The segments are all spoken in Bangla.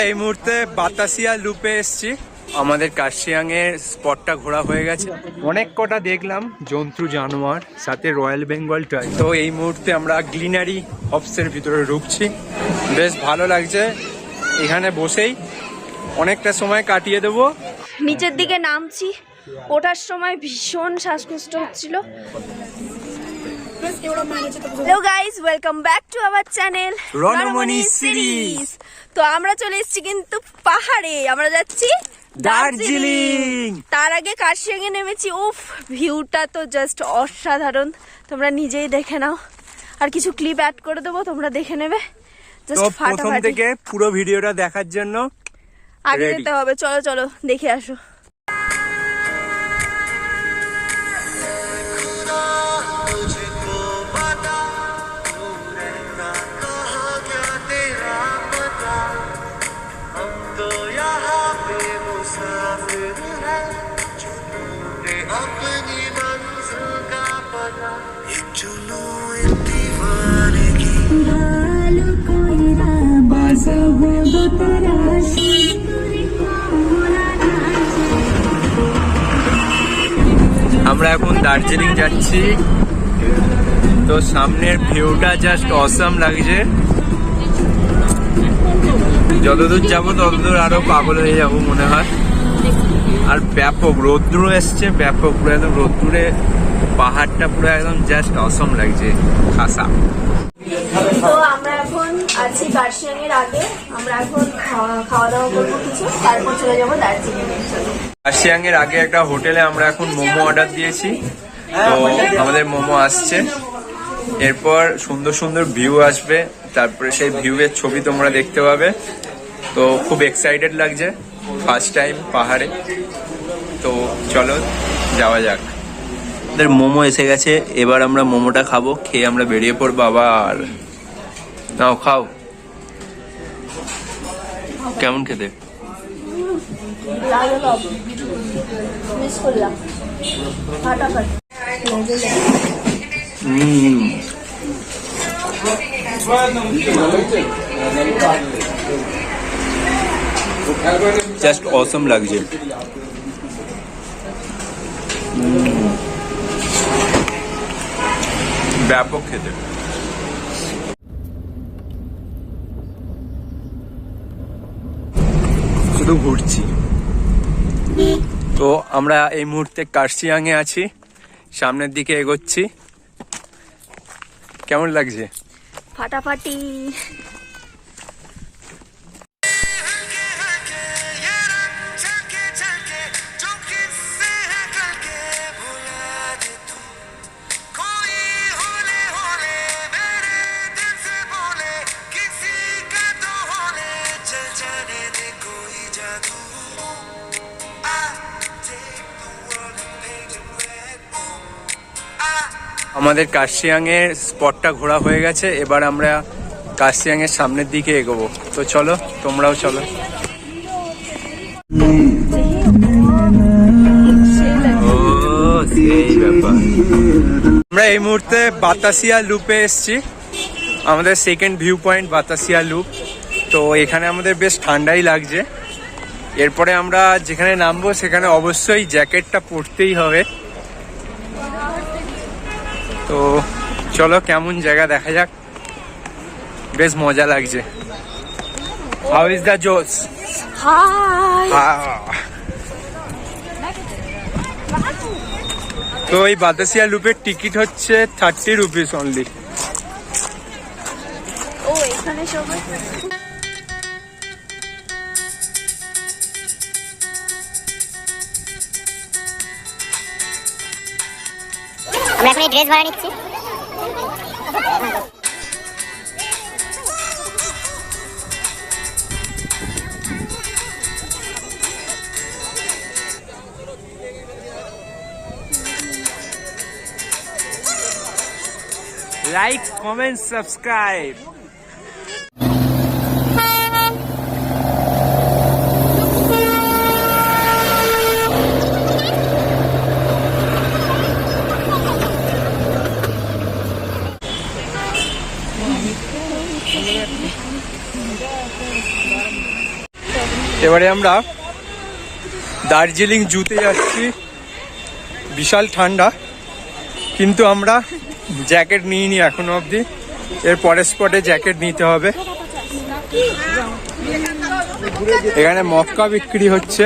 এই মুহূর্তে বাতাসিয়া লুপে এসছি। আমাদের কার্শিয়াং এর স্পটটা ঘোরা হয়ে গেছে। অনেক কটা দেখলাম জন্তু জানোয়ার, সাথে রয়্যাল বেঙ্গল টাইগার। তো এই মুহূর্তে আমরা গ্লিনারি অফিসের ভিতরে ঢুকছি। বেশ ভালো লাগছে, এখানে বসেই অনেকটা সময় কাটিয়ে দেবো। নিচের দিকে নামছি, ওঠার সময় ভীষণ শ্বাসকষ্ট হচ্ছিল। Hello guys, welcome back to our channel Ranamoni series. তো আমরা চলে এসেছি কিন্তু পাহাড়ে, আমরা যাচ্ছি দার্জিলিং। তার আগে কার্শিয়াং এ নেমেছি। উফ, ভিউটা তো জাস্ট অসাধারণ, তোমরা নিজেই দেখে নাও। আর কিছু ক্লিপ অ্যাড করে দেবো, তোমরা দেখে নেবে। তো প্রথম থেকে পুরো ভিডিওটা দেখার জন্য আগে যেতে হবে। চলো চলো দেখে আসো। আমরা এখন দার্জিলিং যাচ্ছি। তো সামনের ভিউটা জাস্ট অসাম লাগছে। যতদূর যাবো ততদূর আরো পাগল হয়ে যাবো মনে হয়। আর ব্যাপক রোদ্দুর এসছে, ব্যাপক পুরো একদম রোদ্দুরে পাহাড়টা পুরো একদম জাস্ট অসাম লাগছে, খাসা। তো আমরা এখন আছি কার্শিয়াং এর আগে। আমরা এখন খাওয়া দাওয়া করবো কিছু, তারপর চলে যাবো দার্জিলিং এর জন্য। কার্শিয়াং এর আগে একটা হোটেলে আমরা এখন মোমো অর্ডার দিয়েছি। তো আমাদের মোমো আসছে, এরপর সুন্দর সুন্দর ভিউ আসবে, তারপরে সেই ভিউ এর ছবি তোমরা দেখতে পাবে। তো খুব এক্সাইটেড লাগছে, ফার্স্ট টাইম পাহাড়ে। তো চলো যাওয়া যাক। আমাদের মোমো এসে গেছে, এবার আমরা মোমোটা খাবো, খেয়ে আমরা বেরিয়ে পড়বো আবার। নাও খাও, কেমন খেতে? জাস্ট অসম লাগছে। ব্যাপক খেতে। শুধু ঘুরছি। তো আমরা এই মুহূর্তে কার্শিয়াং এ আছি, সামনের দিকে এগোচ্ছি। কেমন লাগছে? ফাটাফাটি। আমাদের কার্শিয়াং এর স্পটটা ঘোরা হয়ে গেছে, এবার আমরা কার্শিয়াং এর সামনের দিকে এগোবো। তো চলো, তোমরাও চলো। আমরা এই মুহূর্তে বাতাসিয়া লুপে এসছি, আমাদের second view point Batasia loop. তো এখানে আমাদের বেশ ঠান্ডাই লাগছে। এরপরে আমরা যেখানে নামবো সেখানে অবশ্যই জ্যাকেটটা পরতেই হবে। তো চলো কেমন জায়গা দেখা যাক, বেশ মজা লাগছে। হাউ ইজ দ্য জোস? তো এই বাতাসিয়া লুপের টিকিট হচ্ছে 30 রুপিস অনলি। ও এখানে সবাই আমরা এখন এই ড্রেস ভাড়া নিচ্ছি। Like, comment, subscribe. এবারে আমরা দার্জিলিং জুতে যাচ্ছি। বিশাল ঠান্ডা, কিন্তু আমরা জ্যাকেট নিইনি এখনো অবধি। এর পরের স্পটে জ্যাকেট নিতে হবে। এখানে মক্কা বিক্রি হচ্ছে,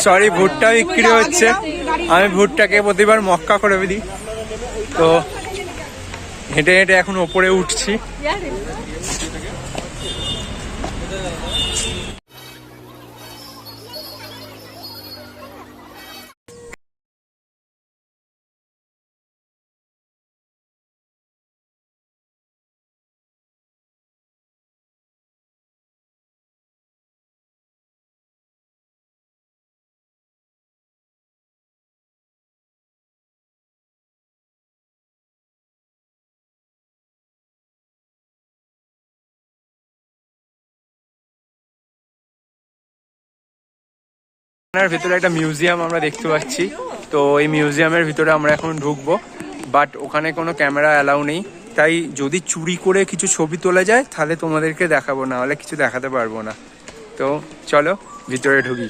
সরি ভুট্টা বিক্রি হচ্ছে। আমি ভুট্টাকে প্রতিবার মক্কা করে দিই। তো হেঁটে হেঁটে এখন ওপরে উঠছি। ভিতরে একটা মিউজিয়াম আমরা দেখতে পাচ্ছি। তো এই মিউজিয়ামের ভিতরে আমরা এখন ঢুকবো, বাট ওখানে কোনো ক্যামেরা অ্যালাউ নেই। তাই যদি চুরি করে কিছু ছবি তোলা যায় তাহলে তোমাদেরকে দেখাবো, না হলে কিছু দেখাতে পারবো না। তো চলো ভিতরে ঢুকি।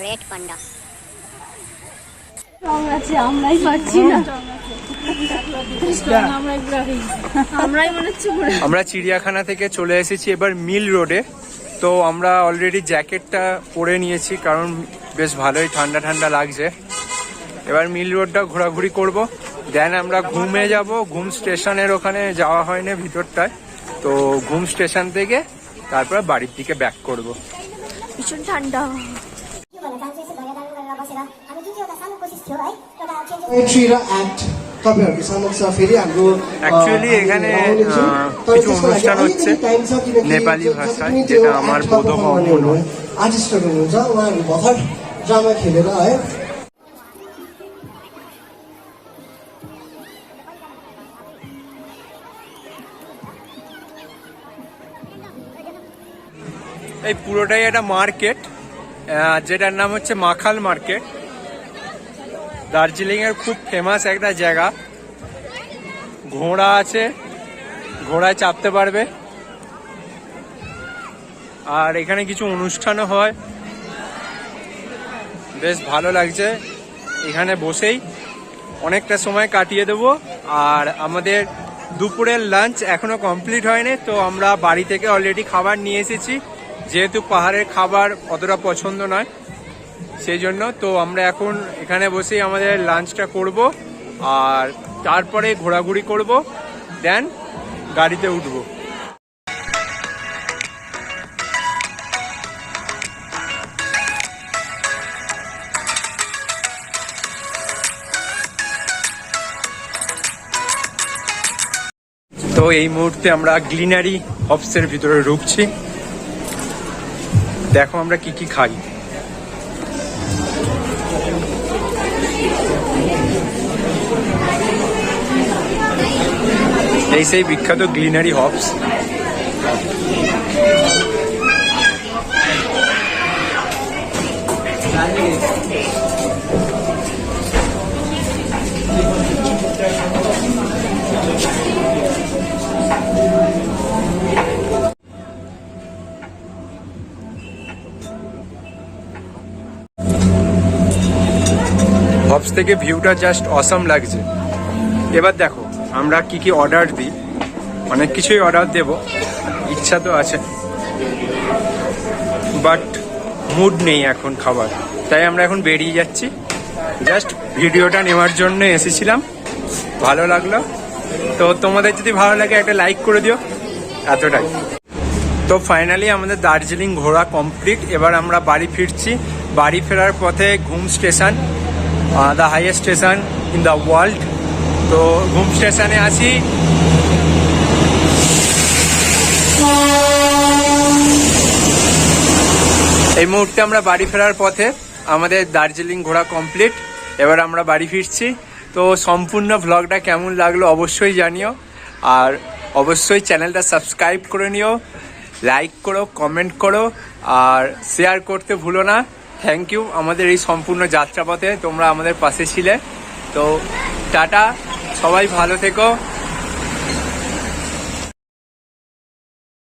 Red panda. আমরাই পারছি না, আমরা চিড়িয়াখানা থেকে চলে এসেছি এবার মিল রোডে। তো আমরা অলরেডি জ্যাকেটটা পরে নিয়েছি, কারণ বেশ ভালোই ঠান্ডা ঠান্ডা লাগছে। এবার মিল রোডটা ঘোরাঘুরি করব, দেন আমরা ঘুমে যাব। ঘুম স্টেশনের ওখানে যাওয়া হয়নি ভিতরটায়, তো ঘুম স্টেশন থেকে তারপর বাড়ির দিকে ব্যাক করব। ভীষণ ঠান্ডা। অ্যাকচুয়ালি এখানে কিছু অনুষ্ঠান হচ্ছে নেপালি ভাষায়, যেটা আমার বোধগম্য নয়। এই পুরোটাই একটা মার্কেট, যেটার নাম হচ্ছে মাখাল মার্কেট। দার্জিলিং এর খুব ফেমাস একটা জায়গা। ঘোড়া আছে, ঘোড়ায় চাপতে পারবে। আর এখানে কিছু অনুষ্ঠানও হয়, বেশ ভালো লাগছে। এখানে বসেই অনেকটা সময় কাটিয়ে দেবো। আর আমাদের দুপুরের লাঞ্চ এখনো কমপ্লিট হয়নি, তো আমরা বাড়ি থেকে অলরেডি খাবার নিয়ে এসেছি। যেহেতু পাহাড়ের খাবার অতটা পছন্দ নয়, সেই জন্য তো আমরা এখন এখানে বসেই আমাদের লাঞ্চটা করব, আর তারপরে ঘোরাঘুরি করব, দেন গাড়িতে উঠব। তো এই মুহূর্তে আমরা গ্লিনারি হবসের ভিতরে ঢুকছি। দেখো আমরা কি কি খাই। এই সেই বিখ্যাত গ্লিনারি হবস। হবস থেকে ভিউটা জাস্ট অসাম লাগছে। এবার দেখো আমরা কি কি অর্ডার দিই। অনেক কিছুই অর্ডার দেব, ইচ্ছা তো আছে, বাট মুড নেই এখন খাবার। তাই আমরা এখন বেরিয়ে যাচ্ছি। জাস্ট ভিডিওটা নেওয়ার জন্য এসেছিলাম, ভালো লাগলো। তো তোমাদের যদি ভালো লাগে একটা লাইক করে দিও, এতটাই। তো ফাইনালি আমাদের দার্জিলিং ঘোরা কমপ্লিট। এবার আমরা বাড়ি ফিরছি। বাড়ি ফেরার পথে ঘুম station, the highest station in the world. তো ঘুম স্টেশনে আসি। এই মুহূর্তে আমরা বাড়ি ফেরার পথে, আমাদের দার্জিলিং ঘোরা কমপ্লিট। এবার আমরা বাড়ি ফিরছি। তো সম্পূর্ণ ভ্লগটা কেমন লাগলো অবশ্যই জানিও, আর অবশ্যই চ্যানেলটা সাবস্ক্রাইব করে নিও, লাইক করো, কমেন্ট করো, আর শেয়ার করতে ভুলো না। থ্যাংক ইউ আমাদের এই সম্পূর্ণ যাত্রাপথে তোমরা আমাদের পাশে ছিলে। তো টাটা, সবাই ভালো থেকো।